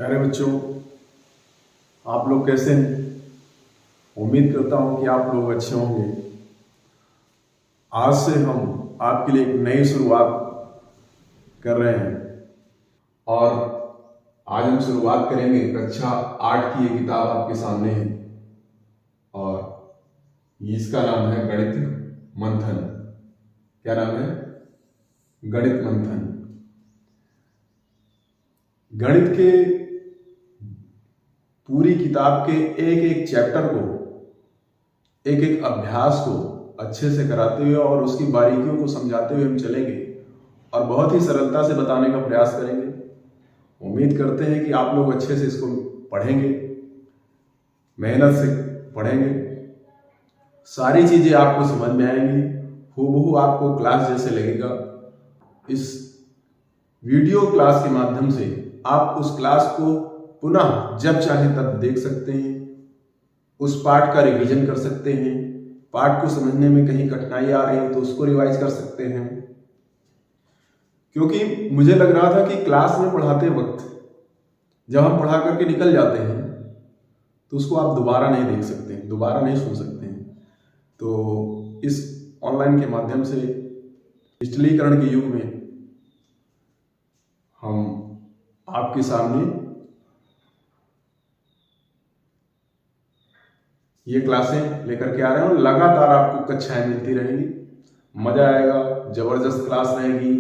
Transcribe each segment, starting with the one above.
प्यारे बच्चों, आप लोग कैसे हैं? उम्मीद करता हूं कि आप लोग अच्छे होंगे। आज से हम आपके लिए एक नई शुरुआत कर रहे हैं और आज हम शुरुआत करेंगे कक्षा 8 की। ये किताब आपके सामने है और इसका नाम है गणित मंथन। क्या नाम है? गणित मंथन। गणित के पूरी किताब के एक एक चैप्टर को, एक एक अभ्यास को अच्छे से कराते हुए और उसकी बारीकियों को समझाते हुए हम चलेंगे और बहुत ही सरलता से बताने का प्रयास करेंगे। उम्मीद करते हैं कि आप लोग अच्छे से इसको पढ़ेंगे, मेहनत से पढ़ेंगे, सारी चीजें आपको समझ में आएंगी, हूबहू आपको क्लास जैसे लगेगा। इस वीडियो क्लास के माध्यम से आप उस क्लास को पुनः जब चाहे तब देख सकते हैं, उस पाठ का रिवीजन कर सकते हैं, पाठ को समझने में कहीं कठिनाई आ रही है तो उसको रिवाइज कर सकते हैं। क्योंकि मुझे लग रहा था कि क्लास में पढ़ाते वक्त जब हम पढ़ा करके निकल जाते हैं तो उसको आप दोबारा नहीं देख सकते हैं, दोबारा नहीं सुन सकते हैं। तो इस ऑनलाइन के माध्यम से, डिजिटलीकरण के युग में, हम आपके सामने ये क्लासें लेकर के आ रहे हैं और लगातार आपको कक्षाएं मिलती रहेंगी। मजा आएगा, जबरदस्त क्लास रहेगी।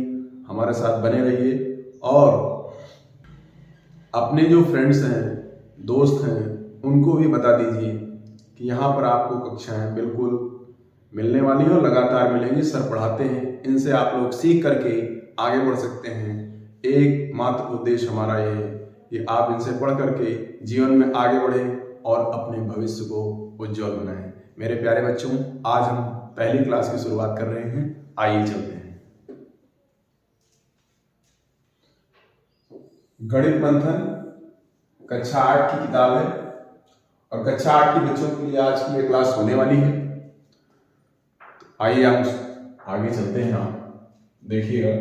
हमारे साथ बने रहिए और अपने जो फ्रेंड्स हैं, दोस्त हैं, उनको भी बता दीजिए कि यहाँ पर आपको कक्षाएं बिल्कुल मिलने वाली हैं और लगातार मिलेंगी। सर पढ़ाते हैं, इनसे आप लोग सीख करके आगे बढ़ सकते हैं। एक मात्र उद्देश्य हमारा ये है कि आप इनसे पढ़ करके जीवन में आगे बढ़ें और अपने भविष्य को उज्जवल बनाएं। मेरे प्यारे बच्चों, आज हम पहली क्लास की शुरुआत कर रहे हैं। आइए चलते हैं। गणित मंथन कक्षा 8 की किताब है और कक्षा 8 के बच्चों के लिए आज की ये क्लास होने वाली है। तो आइए हम आगे चलते हैं। आप देखिएगा,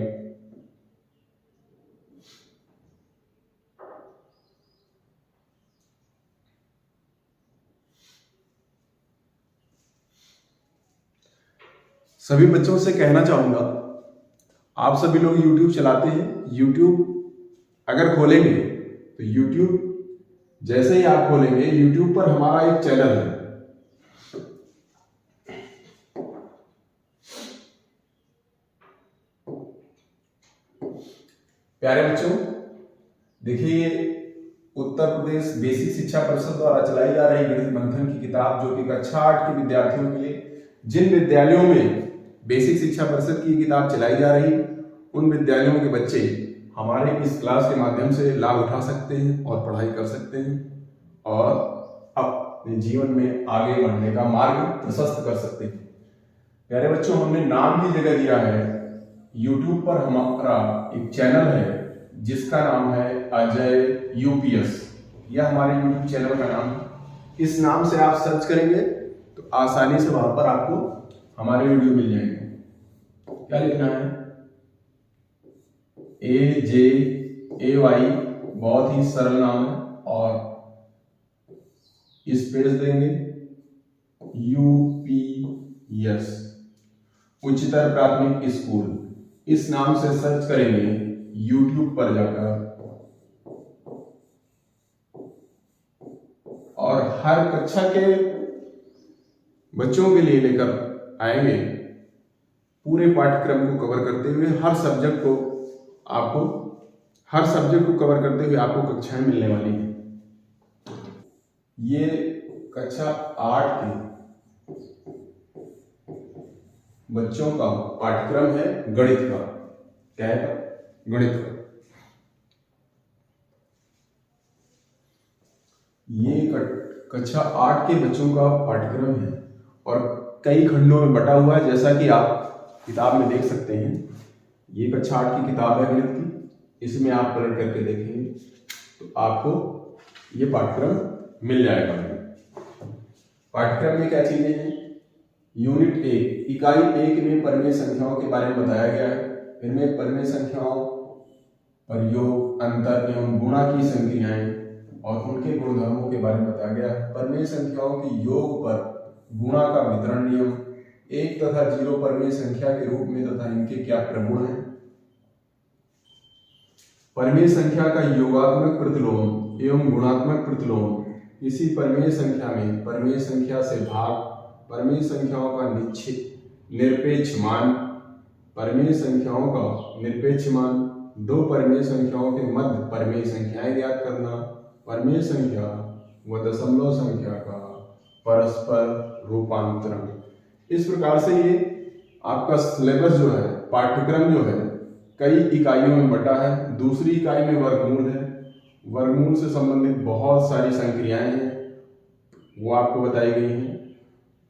सभी बच्चों से कहना चाहूंगा, आप सभी लोग YouTube चलाते हैं। YouTube अगर खोलेंगे तो YouTube जैसे ही आप खोलेंगे, YouTube पर हमारा एक चैनल है। प्यारे बच्चों, देखिए, उत्तर प्रदेश बेसिक शिक्षा परिषद द्वारा चलाई जा रही गणित मंथन की किताब, जो कि कक्षा 8 के विद्यार्थियों के लिए, जिन विद्यालयों में बेसिक शिक्षा परिषद की किताब चलाई जा रही, उन विद्यालयों के बच्चे हमारे इस क्लास के माध्यम से लाभ उठा सकते हैं और पढ़ाई कर सकते हैं और अपने जीवन में आगे बढ़ने का मार्ग प्रशस्त कर सकते हैं। प्यारे बच्चों, हमने नाम की जगह दिया है, YouTube पर हमारा एक चैनल है जिसका नाम है अजय यूपीएस। यह हमारे YouTube चैनल का नाम है। इस नाम से आप सर्च करेंगे तो आसानी से वहां पर आपको हमारे वीडियो मिल जाएंगे। क्या लिखना है? AJAY, बहुत ही सरल नाम है, और स्पेस देंगे UPS, उच्चतर प्राथमिक स्कूल। इस नाम से सर्च करेंगे YouTube पर जाकर और हर कक्षा के बच्चों के लिए लेकर आएंगे, पूरे पाठ्यक्रम को कवर करते हुए। हर सब्जेक्ट को कवर करते हुए आपको कक्षाएं मिलने वाली हैं। ये कक्षा 8 के बच्चों का पाठ्यक्रम है गणित का। क्या है? गणित का। ये कक्षा 8 के बच्चों का पाठ्यक्रम है और कई खंडों में बटा हुआ है, जैसा कि आप किताब में देख सकते हैं। ये कक्षा 8 की किताब है गणित की। इसमें आप पलट करके देखेंगे तो आपको ये पाठ्यक्रम मिल जाएगा। पाठ्यक्रम में क्या चीजें हैं? यूनिट 1, इकाई 1 में परिमेय संख्याओं के बारे में बताया गया है। इनमें परिमेय संख्याओं पर योग, अंतर एवं गुणा की संक्रियाएं और उनके गुणधर्मों के बारे में बताया गया है। परमेय संख्याओं की योग पर गुणा का वितरण नियम, 1 तथा 0 परमेय संख्या के रूप में तथा इनके क्या प्रगुण हैं। परमेय संख्या का योगात्मक प्रतिलोम एवं गुणात्मक प्रतिलोम, किसी परमेय संख्या में परमेय संख्या से भाग, परमेय संख्याओं का निरपेक्ष मान, परमेय संख्याओं का निरपेक्ष मान, दो परमेय संख्याओं के मध्य परमेय संख्याएं ज्ञात करना, परमेय संख्या व दशमलव संख्या का परस्पर रूपांतरण। इस प्रकार से ये आपका सिलेबस जो है, पाठ्यक्रम जो है, कई इकाइयों में बटा है। दूसरी इकाई में वर्गमूल है, वर्गमूल से संबंधित बहुत सारी संक्रियाएं हैं, वो आपको बताई गई हैं।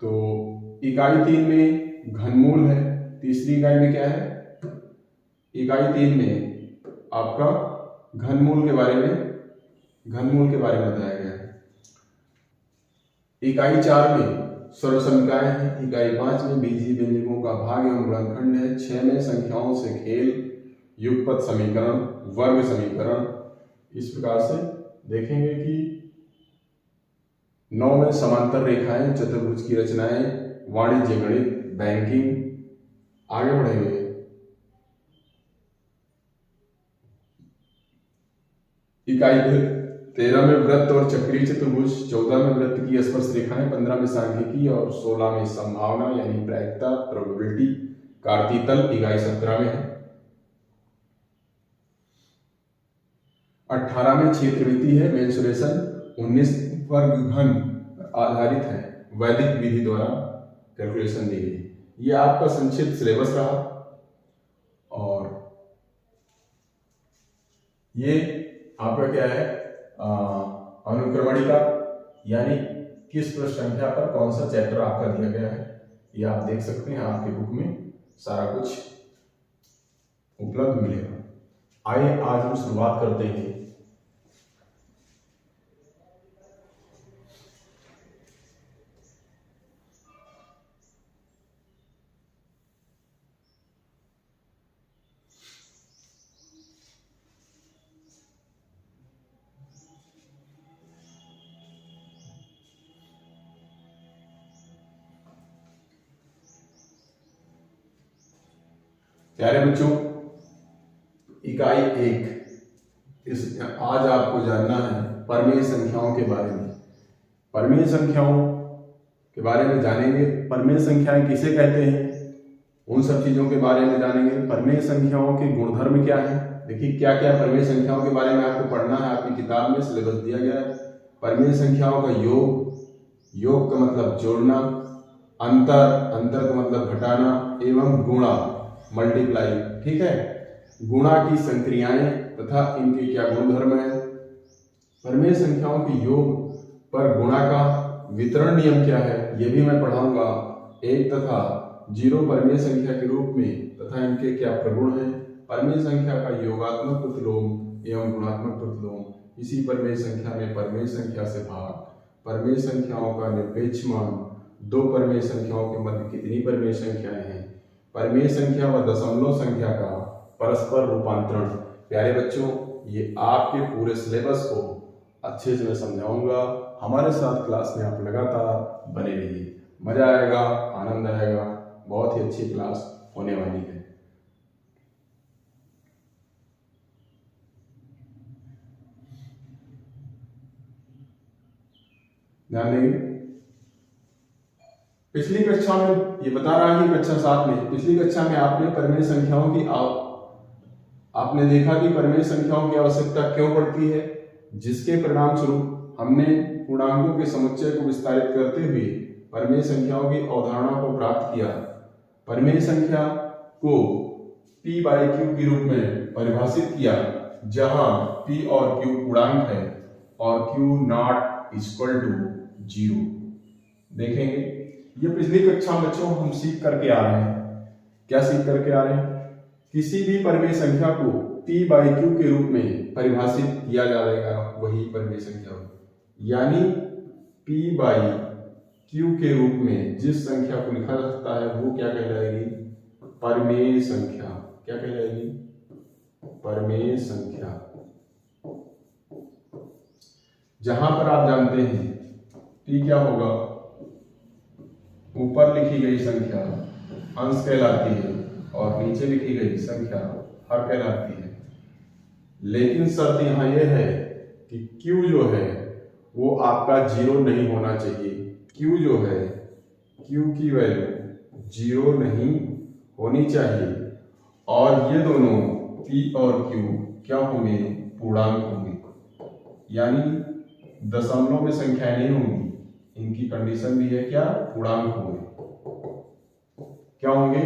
तो इकाई 3 में घनमूल है, तीसरी इकाई में क्या है, इकाई 3 में आपका घनमूल के बारे में बताया गया है। इकाई 4 में सर्वसमीकरण है, इकाई 5 में बीजीय व्यंजकों का भाग एवं गुणनखंड है, 6 में संख्याओं से खेल, युगपत समीकरण, वर्ग समीकरण। इस प्रकार से देखेंगे कि 9 में समांतर रेखाएं, चतुर्भुज की रचनाएं, वाणिज्य गणित, बैंकिंग। आगे बढ़ेंगे। इकाई 13 में वृत्त और चक्रीय चतुर्भुज, 14 में वृत्त की स्पर्श रेखाएं, 15 में सांख्यिकी और 16 में संभावना यानी प्रायिकता, प्रोबेबिलिटी। कार्तीतल इकाई 17 में है। 18 में क्षेत्रमिति है, मेंसुरेशन। 19 वर्ग घन आधारित है, वैदिक विधि द्वारा कैलकुलेशन दी गई। ये आपका संक्षिप्त सिलेबस रहा और ये आपका क्या है, अनुक्रमणिका यानी किस पृष्ठ संख्या पर कौन सा चैप्टर आपका दिया गया है, ये आप देख सकते हैं। आपके बुक में सारा कुछ उपलब्ध मिलेगा। आइए आज हम शुरुआत करते हैं। प्यारे बच्चों, इकाई 1 आज आपको जानना है परमेय संख्याओं के बारे में। परमेय संख्याओं के बारे में जानेंगे। परमेय संख्याएं किसे कहते हैं, उन सब चीजों के बारे में जानेंगे। परमेय संख्याओं के गुणधर्म क्या है, देखिए क्या क्या परमेय संख्याओं के बारे में आपको पढ़ना है। आपकी किताब में सिलेबस दिया गया है। परमेय संख्याओं का योग का मतलब जोड़ना, अंतर का मतलब घटाना, एवं गुणा मल्टीप्लाई। ठीक है, गुणा की संक्रियाएं तथा इनके क्या गुणधर्म है। परमेय संख्याओं के योग पर गुणा का वितरण नियम क्या है, यह भी मैं पढ़ाऊंगा। 1 तथा 0 परमेय संख्या के रूप में तथा इनके क्या प्रगुण हैं। परमेय संख्या का योगात्मक प्रतिलोम एवं गुणात्मक प्रतिलोम, इसी परमेय संख्या में परमेय संख्या से भाग, परमेय संख्याओं का निरपेक्ष मान, दो परमेय संख्याओं के मध्य कितनी परमेय संख्याएं हैं, परमेय संख्या व दशमलव संख्या का परस्पर रूपांतरण। प्यारे बच्चों, ये आपके पूरे सिलेबस को अच्छे से मैं समझाऊंगा। हमारे साथ क्लास में आप लगातार बने रहिए, मजा आएगा, आनंद आएगा। बहुत ही अच्छी क्लास होने वाली है। ध्यान देंगे। पिछली कक्षा में ये बता रहा है कि कक्षा 7 में, पिछली कक्षा में आपने परमेय संख्याओं की आपने देखा कि परमेय संख्याओं की आवश्यकता क्यों पड़ती है, जिसके परिणाम स्वरूप हमने पूर्णांकों के समुच्चय को विस्तारित करते हुए परमेय संख्याओं की अवधारणा को प्राप्त किया। परमेय संख्या को p/q के रूप में परिभाषित किया, जहां p और q पूर्णांक है और q नॉट इक्वल टू 0। देखेंगे, ये पिछली कक्षा में बच्चों हम सीख करके आ रहे हैं। क्या सीख करके आ रहे हैं, किसी भी परमेय संख्या को p/q के रूप में परिभाषित किया जाएगा, वही परमेय संख्या होगी। यानी p/q के रूप में जिस संख्या को लिखा जा सकता है वो क्या कहलाएगी, परमेय संख्या। क्या कहलाएगी, परिमेय संख्या। जहां पर आप जानते हैं t क्या होगा, ऊपर लिखी गई संख्या अंश कहलाती है और नीचे लिखी गई संख्या हर कहलाती है। लेकिन शर्त यहाँ यह है कि q जो है वो आपका 0 नहीं होना चाहिए। q जो है, q की वैल्यू 0 नहीं होनी चाहिए और ये दोनों p और q क्या होंगे, पूर्णांक होंगे, यानी दशमलव में संख्याएं नहीं होंगी। इनकी कंडीशन भी है क्या, पूर्णांक होंगे। क्या होंगे,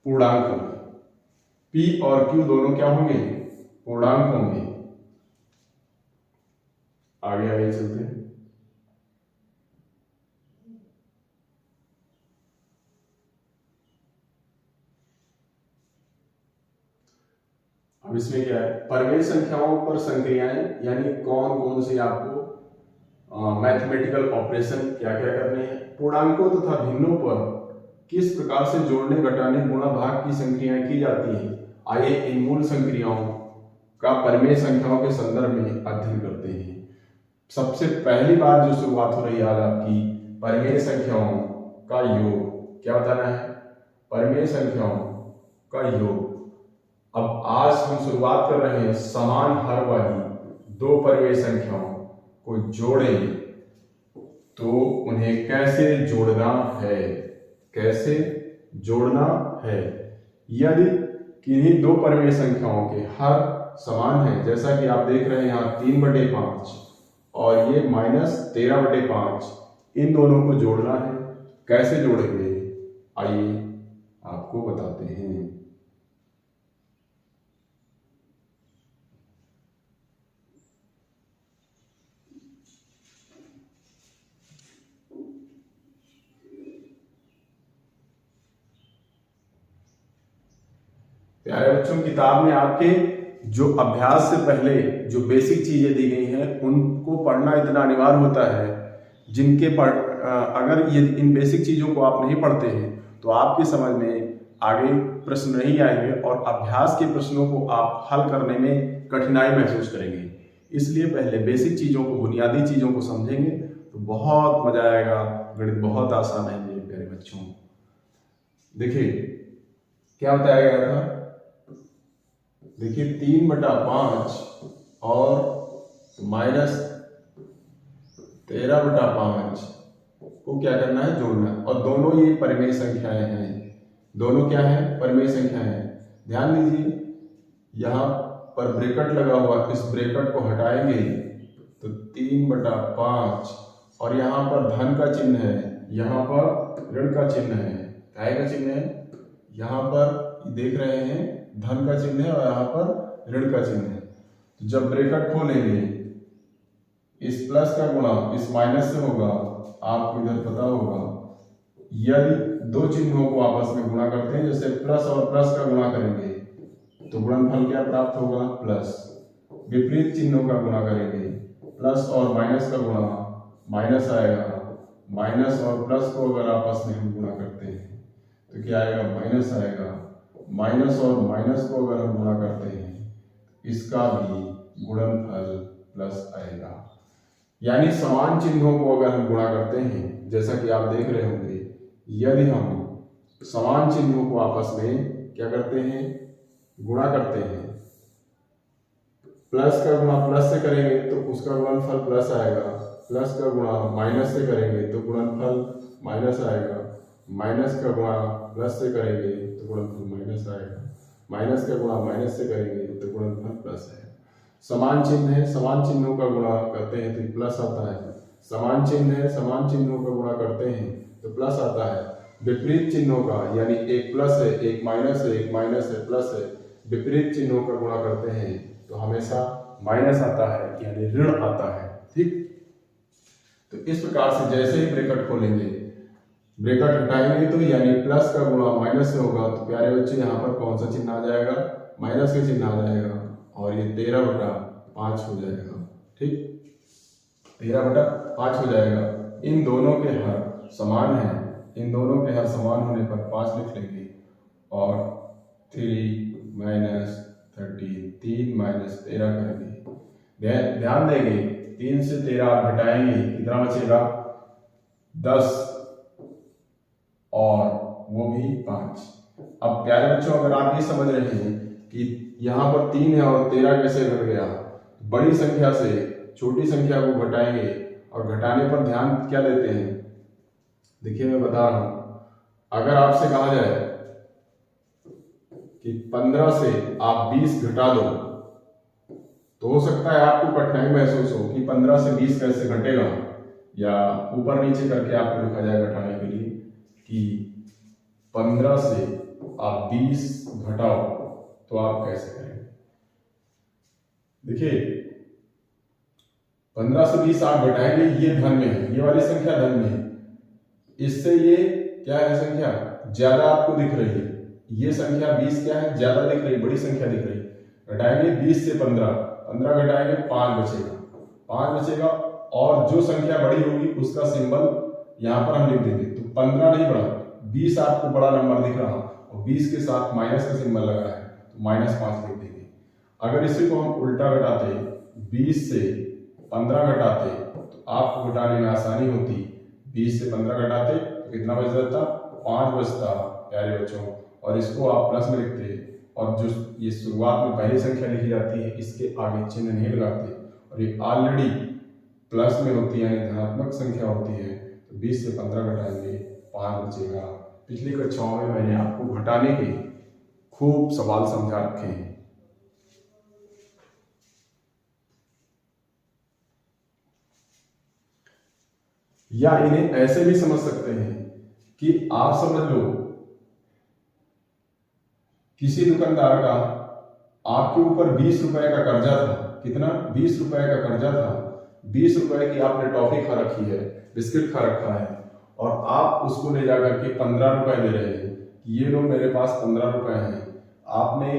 पूर्णांक होंगे। p और q दोनों क्या होंगे, पूर्णांक होंगे। आगे आगे चलते हैं। अब इसमें क्या है, परिमेय संख्याओं पर संक्रियाएं, यानी कौन कौन सी आपको मैथमेटिकल ऑपरेशन क्या क्या करने हैं, पूर्णांकों तथा भिन्नों पर किस प्रकार से जोड़ने, घटाने, गुणा, भाग की संक्रियाएं की जाती हैं। आइए इन मूल संक्रियाओं का परिमेय संख्याओं के संदर्भ में अध्ययन करते हैं। सबसे पहली बात जो शुरुआत हो रही है आज आपकी, परिमेय संख्याओं का योग। क्या बताना है, परिमेय संख्याओं का योग। अब आज हम शुरुआत कर रहे हैं समान हर वाली दो परिमेय संख्याओं को जोड़ें तो उन्हें कैसे जोड़ना है, कैसे जोड़ना है। यदि किन्हीं दो परिमेय संख्याओं के हर समान है, जैसा कि आप देख रहे हैं यहाँ 3/5 और ये -13/5, इन दोनों को जोड़ना है। कैसे जोड़ेंगे, आइए आपको बताते हैं। प्यारे बच्चों, किताब में आपके जो अभ्यास से पहले जो बेसिक चीजें दी गई हैं उनको पढ़ना इतना अनिवार्य होता है, जिनके अगर ये इन बेसिक चीजों को आप नहीं पढ़ते हैं तो आपकी समझ में आगे प्रश्न नहीं आएंगे और अभ्यास के प्रश्नों को आप हल करने में कठिनाई महसूस करेंगे। इसलिए पहले बेसिक चीजों को, बुनियादी चीजों को समझेंगे तो बहुत मजा आएगा। गणित बहुत आसान है मेरे प्यारे बच्चों। देखिए क्या बताया गया था, देखिए 3/5 और -13/5 को क्या करना है, जोड़ना है। और दोनों ये परिमेय संख्याएं हैं, दोनों क्या है, परिमेय संख्याएं हैं। ध्यान दीजिए यहाँ पर ब्रैकेट लगा हुआ, इस ब्रैकेट को हटाएंगे तो 3/5 और यहाँ पर धन का चिन्ह है, यहाँ पर ऋण का चिन्ह है। काय का चिन्ह है, यहाँ पर देख रहे हैं धन का चिन्ह है और यहाँ पर ऋण का चिन्ह है। तो जब ब्रैकेट खोलेंगे इस प्लस का गुणा इस माइनस से होगा, आपको इधर पता होगा यदि दो चिन्हों को आपस में गुणा करते हैं, जैसे प्लस और प्लस का गुणा करेंगे तो गुणनफल क्या प्राप्त होगा, प्लस। विपरीत चिन्हों का गुणा करेंगे, प्लस और माइनस का गुणा माइनस आएगा। माइनस और प्लस को अगर आपस में हम गुणा करते हैं तो क्या आएगा, माइनस आएगा। माइनस और माइनस को अगर हम गुणा करते हैं इसका भी गुणनफल प्लस आएगा। यानी समान चिन्हों को अगर हम गुणा करते हैं, जैसा कि आप देख रहे होंगे, यदि हम समान चिन्हों को आपस में क्या करते हैं, गुणा करते हैं, प्लस का गुणा प्लस से करेंगे तो उसका गुणनफल प्लस आएगा, प्लस का गुणा माइनस से करेंगे तो गुणनफल माइनस आएगा, माइनस का गुणा प्लस से करेंगे तो गुणनफल माइनस आएगा, माइनस का गुणा माइनस से करेंगे तो गुणनफल प्लस आएगा। समान चिन्ह है, समान चिन्हों का गुणा करते हैं तो प्लस आता है। समान चिन्ह है, समान चिन्हों का गुणा करते हैं तो प्लस आता है। विपरीत चिन्हों का, यानी एक प्लस है, एक माइनस है, एक माइनस है, प्लस है, विपरीत चिन्हों का गुणा करते हैं तो हमेशा माइनस आता है, यानी ऋण आता है। ठीक, तो इस प्रकार से जैसे ही ब्रैकेट खोलेंगे, ब्रैकेट हटाएंगे तो यानी प्लस का गुणा माइनस से होगा तो प्यारे बच्चे यहाँ पर कौन सा चिन्ह आ जाएगा, माइनस का चिन्ह आ जाएगा और ये 13/5 हो जाएगा। ठीक, 13/5 हो जाएगा। इन दोनों के हर समान है इन दोनों के हर समान होने पर 5 लिख लेंगे और 3 माइनस 13, 3 माइनस 13 करेंगे। ध्यान देंगे 3 से 13 आप घटाएंगे, कितना बचेगा 10 और वो भी 5। अब प्यारे बच्चों, अगर आप ये समझ रहे हैं कि यहाँ पर 3 है और 13 कैसे घट गया, बड़ी संख्या से छोटी संख्या को घटाएंगे और घटाने पर ध्यान क्या देते हैं। देखिए मैं बता रहा हूं, अगर आपसे कहा जाए कि 15 से आप 20 घटा दो तो हो सकता है आपको कठिनाई महसूस हो कि 15 से 20 कैसे घटेगा, या ऊपर नीचे करके आपको लिखा जाए घटाने के लिए कि 15 से आप 20 घटाओ तो आप कैसे करेंगे। देखिए 15 से 20 आप घटाएंगे, ये धन में है, ये वाली संख्या धन में है, इससे ये क्या है संख्या ज्यादा आपको दिख रही है, ये संख्या 20 क्या है ज्यादा दिख रही है, बड़ी संख्या दिख रही है। घटाएंगे 20 से 15 घटाएंगे 5 बचेगा और जो संख्या बड़ी होगी उसका सिंबल यहाँ पर हम लिख देंगे। तो 15 नहीं बढ़ा, 20 आपको बड़ा नंबर दिख रहा और 20 के साथ माइनस का सिंबल लगा है तो -5 लिख देंगे। अगर इसी को हम उल्टा घटाते 20 से 15 घटाते तो आपको घटाने में आसानी होती। 20 से 15 घटाते तो कितना बच जाता 5 बचता प्यारे बच्चों, और इसको आप प्लस में लिखते और जो ये शुरुआत में पहली संख्या लिखी जाती है इसके आगे चिन्ह नहीं लगाते और ये ऑलरेडी प्लस में होती है यानी धनात्मक संख्या होती है। तो 20 से 15 घटाएंगे 5 बचेगा। पिछली कक्षाओं में मैंने आपको घटाने के खूब सवाल समझा रखे हैं। या इन्हें ऐसे भी समझ सकते हैं कि आप समझ लो किसी दुकानदार का आपके ऊपर 20 रुपए का कर्जा था। कितना 20 रुपए का कर्जा था। 20 रुपए की आपने टॉफी खा रखी है, बिस्किट खा रखा है और आप उसको ले जाकर के 15 रुपए दे रहे हैं कि ये लो मेरे पास 15 रुपए हैं। आपने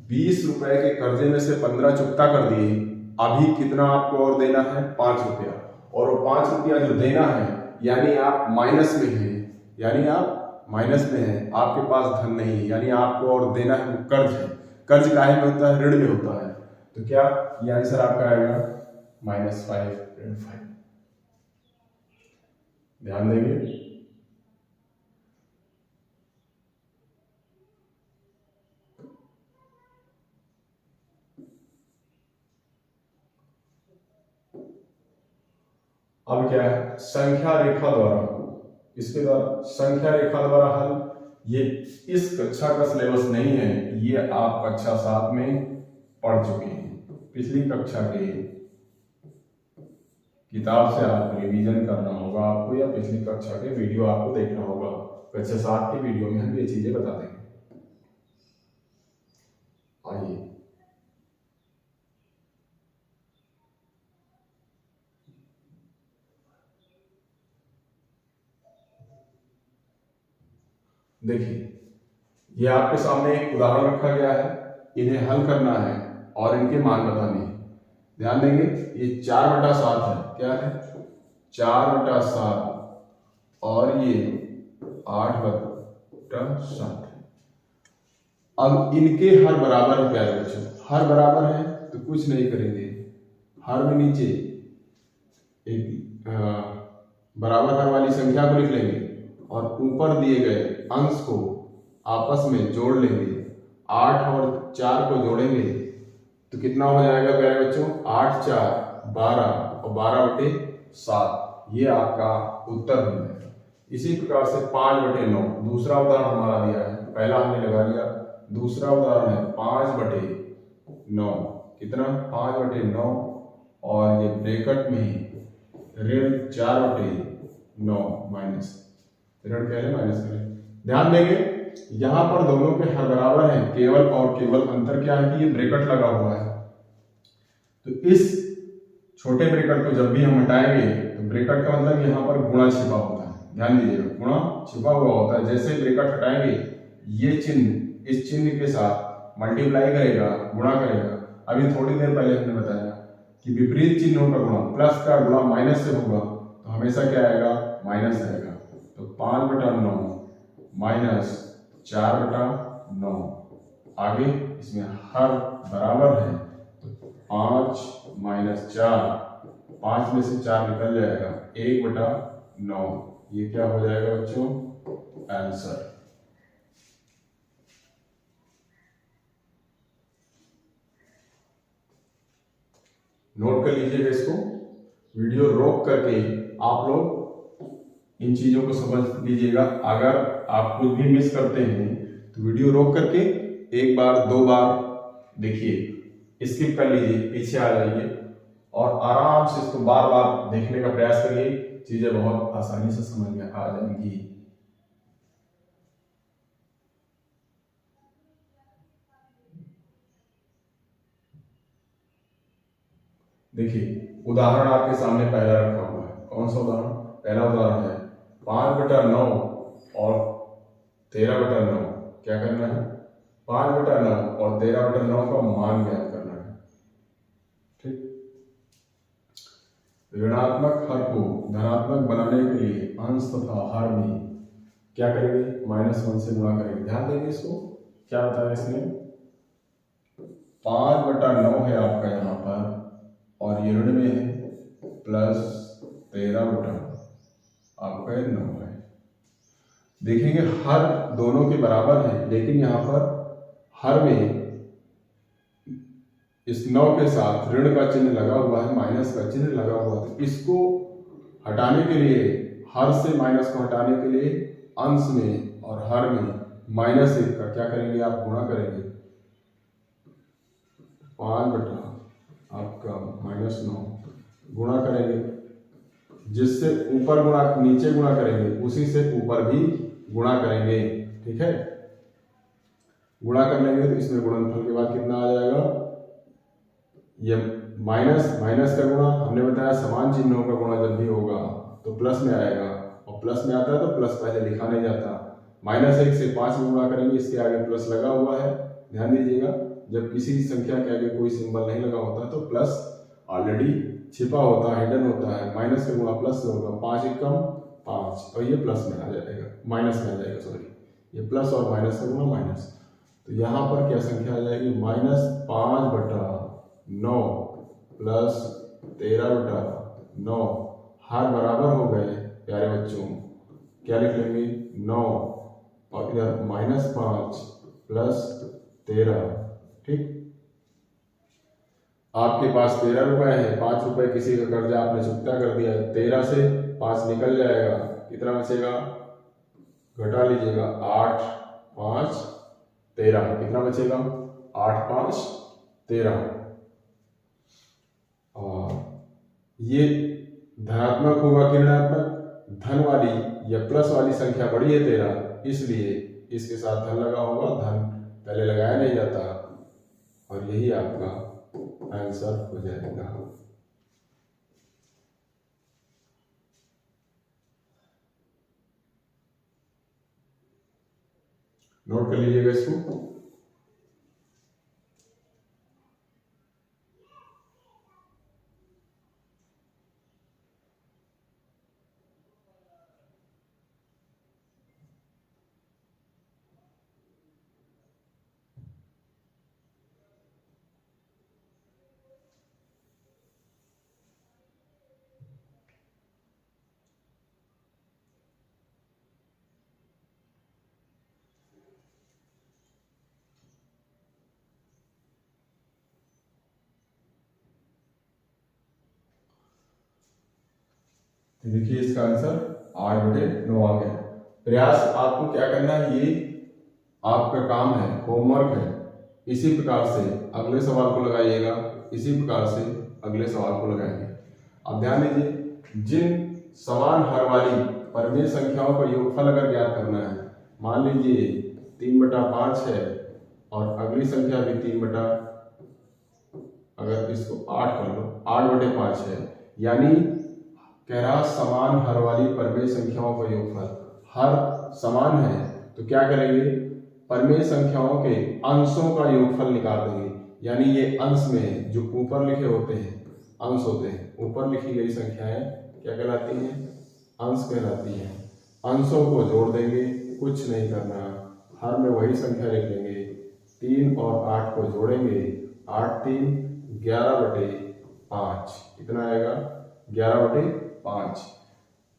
20 रुपए के कर्जे में से 15 चुकता कर दिए। अभी कितना आपको और देना है 5 रुपया, और वो 5 रुपया जो देना है यानी आप माइनस में हैं, यानी आप माइनस में है, आपके पास धन नहीं है, यानी आपको और देना है वो कर्ज है। कर्ज काहे में होता है ऋण में होता है। तो क्या ये आंसर आपका आएगा -5 ऋण 5। ध्यान देंगे। अब क्या है संख्या रेखा द्वारा, इसके द्वारा संख्या रेखा द्वारा हल। ये इस कक्षा का सिलेबस नहीं है, ये आप कक्षा 7 में पढ़ चुके हैं। पिछली कक्षा के किताब से आपको रिवीजन करना होगा आपको, या पिछली कक्षा के वीडियो आपको देखना होगा। कक्षा 7 के वीडियो में हम ये चीजें बता देंगे। आइए देखिए, ये आपके सामने एक उदाहरण रखा गया है, इन्हें हल करना है और इनके मान बताने हैं। ध्यान देंगे, ये 4/7 है। क्या है 4/7 और ये 8/7 है। अब इनके हर बराबर है प्यारे बच्चों, हर बराबर है तो कुछ नहीं करेंगे, हर में नीचे एक बराबर हर वाली संख्या को लिख लेंगे और ऊपर दिए गए अंश को आपस में जोड़ लेंगे। 8 और 4 को जोड़ेंगे तो कितना हो जाएगा प्यारे बच्चों 8 4 12 और 12/7। ये आपका उत्तर हो जाएगा। इसी प्रकार से 5/9 दूसरा उदाहरण हमारा दिया है, पहला हमने लगा लिया, दूसरा उदाहरण है 5/9। कितना 5/9 और ये ब्रैकेट में ही ऋण 4/9 माइनस ऋण कह रहे माइनस करें। ध्यान देंगे यहां पर दोनों के हर बराबर हैं, केवल और केवल अंतर क्या है कि ये ब्रैकेट लगा हुआ है। तो इस छोटे ब्रैकेट को जब भी हम हटाएंगे तो ब्रैकेट का मतलब यहां पर गुणा छिपा होता है। ध्यान दीजिएगा, गुणा छिपा हुआ होता है। जैसे ब्रैकेट हटाएंगे ये चिन्ह इस चिन्ह के साथ मल्टीप्लाई करेगा, गुणा करेगा। अभी थोड़ी देर पहले हमने बताया कि विपरीत चिन्हों का गुणा, प्लस का गुणा माइनस से होगा तो हमेशा क्या आएगा माइनस आएगा। तो 5/9 माइनस 4/9। आगे इसमें हर बराबर है तो 5 माइनस 4, 5 में से 4 निकल जाएगा, 1/9। ये क्या हो जाएगा बच्चों? आंसर। नोट कर लीजिएगा इसको, वीडियो रोक करके आप लोग इन चीजों को समझ लीजिएगा। अगर आप कुछ भी मिस करते हैं तो वीडियो रोक करके एक बार 2 बार देखिए, स्किप कर लीजिए, पीछे आ जाइए और आराम से इसको बार बार देखने का प्रयास करिए। चीजें बहुत आसानी से समझ में आ जाएंगी। देखिए उदाहरण आपके सामने पहला रखा हुआ है। कौन सा उदाहरण? पहला उदाहरण है 5/9 और 13/9। क्या करना है? 5/9 और 13/9 का मान ज्ञात करना है। ठीक। ऋणात्मक हर को धनात्मक बनाने के लिए अंश तथा हर में क्या करेंगे? -1 से गुणा करेंगे। ध्यान देंगे इसको, क्या बताया इसने? 5/9 है आपका यहाँ पर और ये ऋण में है, प्लस 13/9 है। देखेंगे हर दोनों के बराबर है, लेकिन यहाँ पर हर में इस 9 के साथ ऋण का चिन्ह लगा हुआ है, माइनस का चिन्ह लगा हुआ है। इसको हटाने के लिए, हर से माइनस को हटाने के लिए अंश में और हर में -1 का क्या करेंगे आप? गुणा करेंगे। 5 आपका -9 गुणा करेंगे, जिससे ऊपर गुणा नीचे गुणा करेंगे उसी से ऊपर भी गुणा करेंगे। ठीक है, गुणा कर लेंगे तो इसमें गुणनफल के बाद कितना आ जाएगा? ये माइनस का गुणा, हमने बताया समान चिन्हों का गुणा जब भी होगा तो प्लस में आएगा, और प्लस में आता है तो प्लस पहले लिखा नहीं जाता। -1 से 5 में गुणा करेंगे, इसके आगे प्लस लगा हुआ है। ध्यान दीजिएगा, जब किसी संख्या के आगे कोई सिंबल नहीं लगा होता तो प्लस ऑलरेडी छिपा होता है, हिडन होता है। माइनस का गुणा प्लस से होगा, 5 एकम 5 और ये प्लस में आ जाएगा, माइनस में आ जाएगा, सॉरी, ये प्लस और माइनस का गुणा माइनस। तो यहाँ पर क्या संख्या आ जाएगी? -5/9 प्लस 13/9। हर बराबर हो गए प्यारे बच्चों। क्या लिख लेंगे? 9 और इधर -5 प्लस 13। ठीक, आपके पास 13 रुपए है, 5 रुपए किसी का कर्जा आपने चुकता कर दिया, 13 से 5 निकल जाएगा, कितना बचेगा? घटा लीजिएगा, 8, 5, 13। कितना बचेगा? 8, 5, 13। और ये धनात्मक होगा कि ऋणात्मक? धन वाली या प्लस वाली संख्या बड़ी है 13, इसलिए इसके साथ धन लगा होगा। धन पहले लगाया नहीं जाता, और यही आपका आंसर हो जाएगा। नोट कर लीजिएगा इसको। देखिए इसका आंसर 8/9 आ गया। प्रयास आपको क्या करना है, ये आपका काम है, होमवर्क है। इसी प्रकार से अगले सवाल को लगाइएगा, इसी प्रकार से अगले सवाल को लगाएंगे। अब ध्यान दीजिए, जिन समान हर वाली परिमेय संख्याओं का योगफल अगर ज्ञात करना है, मान लीजिए 3/5 है और अगली संख्या भी 3 अगर इसको 8 कर लो, 8/5 है, यानी कह रहा समान हर वाली परिमेय संख्याओं का योगफल। हर समान है तो क्या करेंगे? परिमेय संख्याओं के अंशों का योगफल निकाल देंगे। यानी ये अंश में जो ऊपर लिखे होते हैं अंश होते हैं, ऊपर लिखी गई संख्याएं क्या कहलाती हैं? अंश कहलाती हैं। अंशों को जोड़ देंगे, कुछ नहीं करना, हर में वही संख्या लिख लेंगे। 3 और 8 को जोड़ेंगे, 8 3 11/5, कितना आएगा 11/5।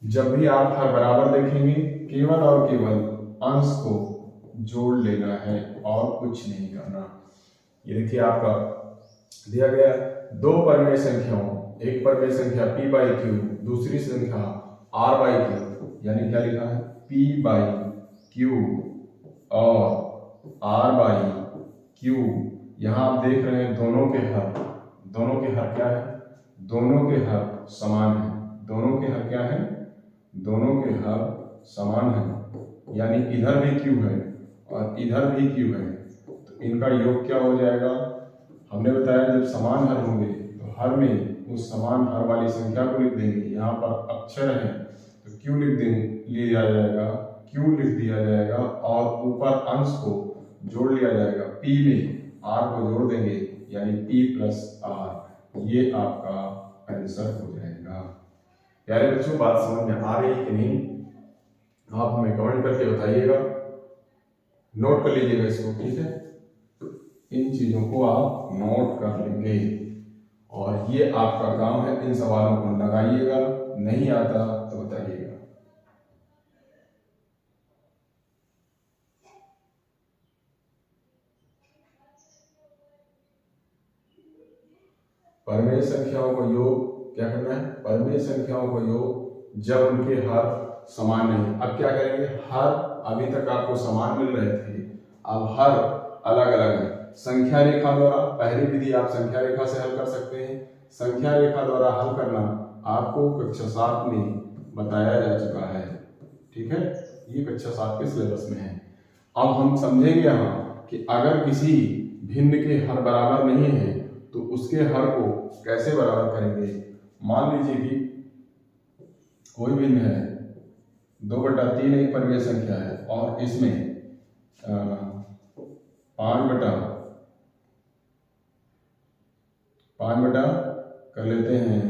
जब भी आप हर बराबर देखेंगे केवल और केवल अंश को जोड़ लेना है और कुछ नहीं करना। ये देखिए आपका दिया गया दो परमेय संख्याओं, एक परमेय संख्या p/q, दूसरी संख्या r/q, यानी क्या लिखा है p/q और r/q। यहां आप देख रहे हैं दोनों के हर क्या है, दोनों के हर समान है, दोनों के हर क्या है, दोनों के हर समान है, यानी इधर भी q है और इधर भी q है, तो इनका योग क्या हो जाएगा। हमने बताया जब समान हर होंगे तो हर में उस समान हर वाली संख्या को लिख देंगे, यहाँ पर अक्षर है तो q लिया जाएगा, q लिख दिया जाएगा और ऊपर अंश को जोड़ लिया जाएगा, p में r को जोड़ देंगे यानी p+r, ये आपका आंसर हो जाएगा। प्यारे बच्चों बात समझ में आ रही है कि नहीं, आप हमें कमेंट करके बताइएगा, नोट कर लीजिएगा इसको, ठीक है। इन चीजों को आप नोट कर लेंगे और ये आपका काम है, इन सवालों को लगाइएगा, नहीं आता तो बताइएगा। परमेय संख्याओं का योग क्या करना है, परमेय संख्याओं का योग जब उनके हर समान नहीं। अब क्या करेंगे, हर अभी तक आपको समान मिल रहे थे, अब हर अलग अलग है। संख्या रेखा द्वारा, पहली विधि आप संख्या रेखा से हल कर सकते हैं। संख्या रेखा द्वारा हल करना आपको कक्षा 7 में बताया जा चुका है, ठीक है, ये कक्षा 7 के सिलेबस में है। अब हम समझेंगे यहाँ कि अगर किसी भिन्न के हर बराबर नहीं है तो उसके हर को कैसे बराबर करेंगे। मान लीजिए कि कोई भिन्न है, 2/3 एक परमेय संख्या है और इसमें 5 कर लेते हैं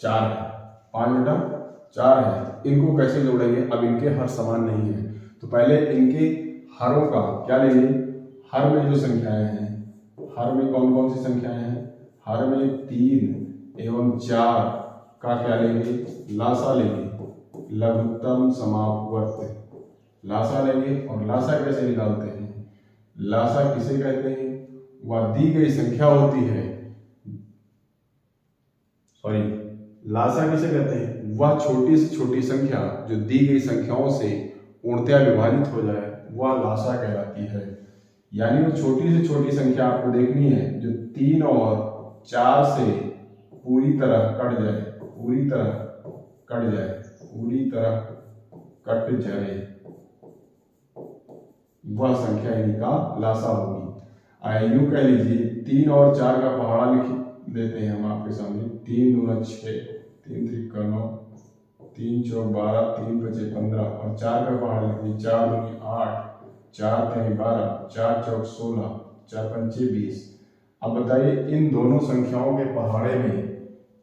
4 है, 5/4 है। इनको कैसे जोड़ेंगे, अब इनके हर समान नहीं है तो पहले इनके हरों का क्या लेंगे, हर में जो संख्याएं हैं, हर में कौन कौन सी संख्याएं हैं, हर में 3 एवं 4 का क्या लेंगे, लासा लेंगे, लघुत्तम समापवर्त लासा लेंगे। और लासा कैसे निकालते हैं, लासा किसे कहते हैं, वह दी गई संख्या होती है, लासा किसे कहते हैं, वह छोटी से छोटी संख्या जो दी गई संख्याओं से पूर्णतया विभाजित हो जाए वह लासा कहलाती है। यानी वो छोटी से छोटी संख्या आपको देखनी है जो 3 और 4 से पूरी तरह कट जाए, पूरी तरह कट जाए, पूरी तरह कट जाए, वह संख्या इनका लासा होगी। यूं कह लीजिए 3 और 4 का पहाड़ा लिख देते हैं हम आपके सामने। 3 दूना 6, 3 त्रिका 9, 3 चौक 12, 3 पचे 15 और 4 का पहाड़ा लिख दिए। 4 दूनी 8, 4 तेरी 12, 4 चौक 16, 4 पंचे 20। अब बताइए इन दोनों संख्याओं के पहाड़े में,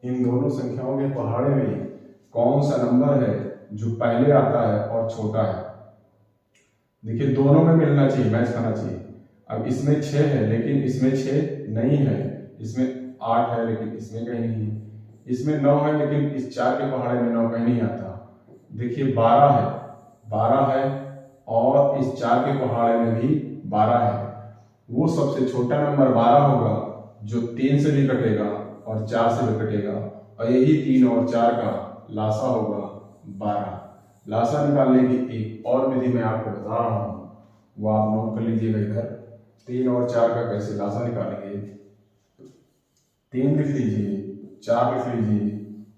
इन दोनों संख्याओं के पहाड़े में कौन सा नंबर है जो पहले आता है और छोटा है। देखिए दोनों में मिलना चाहिए, मैच खाना चाहिए। अब इसमें 6 है लेकिन इसमें 6 नहीं है, इसमें 8 है लेकिन इसमें कहीं नहीं है, इसमें 9 है लेकिन इस 4 के पहाड़े में 9 कहीं नहीं आता। देखिए 12 है, 12 है और इस 4 के पहाड़े में भी 12 है। वो सबसे छोटा नंबर 12 होगा जो 3 से भी कटेगा और 4 से भी कटेगा, और यही 3 और 4 का लासा होगा 12। लासा निकालने की एक और विधि मैं आपको बता रहा हूं, वो आप नोट कर लीजिएगा इधर। 3 और 4 का कैसे लासा निकालेंगे, 3 लिख लीजिए, 4 लिख लीजिए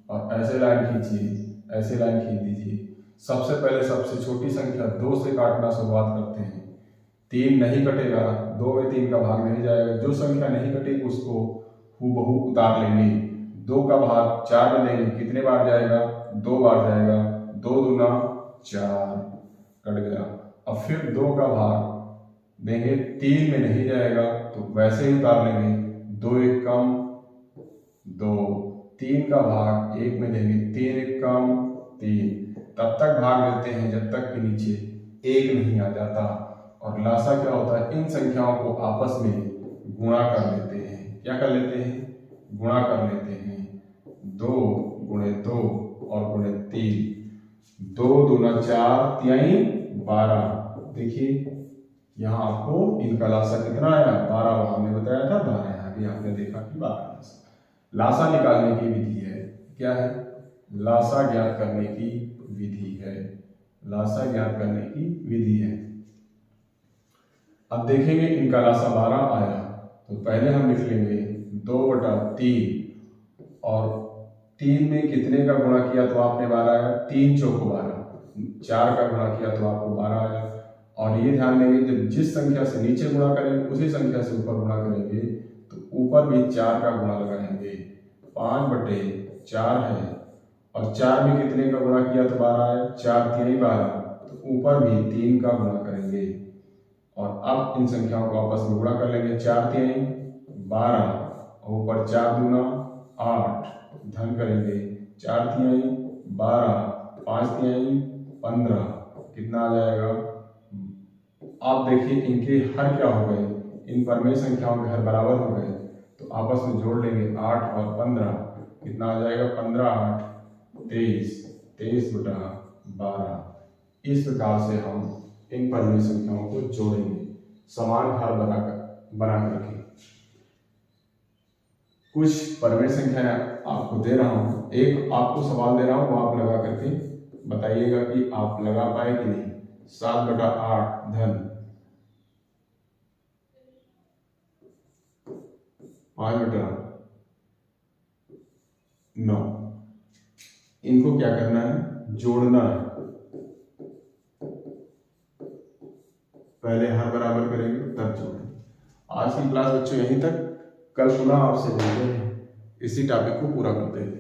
और ऐसे लाइन खींचिए, ऐसे लाइन खींच दीजिए। सबसे पहले सबसे छोटी संख्या 2 से काटना शुरुआत करते हैं। 3 नहीं कटेगा, 2 में 3 का भाग नहीं जाएगा, जो संख्या नहीं कटेगी उसको हूबहू उतार लेंगे। 2 का भाग 4 में देंगे, कितने बार जाएगा, 2 बार जाएगा। 2 दूना 4 कट गया। अब फिर 2 का भाग देंगे, 3 में नहीं जाएगा तो वैसे ही उतार लेंगे। 2 एक कम 2, 3 का भाग 1 में देंगे, 3 एक कम 3, तब तक भाग लेते हैं जब तक कि नीचे एक नहीं आ जाता। और लासा क्या होता है, इन संख्याओं को आपस में गुणा कर लेते हैं। क्या कर लेते हैं, गुणा कर लेते हैं। 2 गुणे 2 और गुणे 3, 2 दूना 4, 3 12। देखिए यहाँ आपको इनका लासा कितना आया, 12। हमने बताया था 12, यहाँ भी आपने देखा कि 12। लासा निकालने की विधि है, क्या है, लासा ज्ञात करने की विधि है, लासा ज्ञात करने की विधि है। अब देखेंगे इनका लासा 12 आया तो पहले हम लिख लेंगे 2/3 और 3 में कितने का गुणा किया तो आपने 12 आया, 3 चौको 12, 4 का गुणा किया तो आपको 12 आया। और ये ध्यान देंगे जब जिस संख्या से नीचे गुणा करेंगे उसी संख्या से ऊपर गुणा करेंगे तो ऊपर भी 4 का गुणा लगाएंगे। 5/4 है और 4 में कितने का गुणा किया तो 12 आया, 4 3 12, तो ऊपर भी 3 का गुणा करेंगे। और अब इन संख्याओं को आपस में गुणा कर लेंगे। 4 3 12 और ऊपर 4 दूना 8, धन करेंगे। 4 3 12, 5 3 15, कितना आ जाएगा। आप देखिए इनके हर क्या हो गए, इन परमेय संख्याओं के हर बराबर हो गए तो आपस में जोड़ लेंगे। 8 और 15 कितना आ जाएगा, 15 8 23, 23/12। इस प्रकार से हम इन परमेय संख्याओं को जोड़ेंगे समान हर बना करके। कुछ परमेय संख्याएं आपको दे रहा हूं, एक आपको सवाल दे रहा हूं, वो आप लगा करके बताइएगा कि आप लगा पाए कि नहीं। 7/8 धन 5/9। इनको क्या करना है, जोड़ना है। पहले हर बराबर करेंगे तब जोड़ेंगे। आज की क्लास बच्चों यहीं तक, कल पुनः आपसे मिलते हैं, इसी टॉपिक को पूरा करते हैं।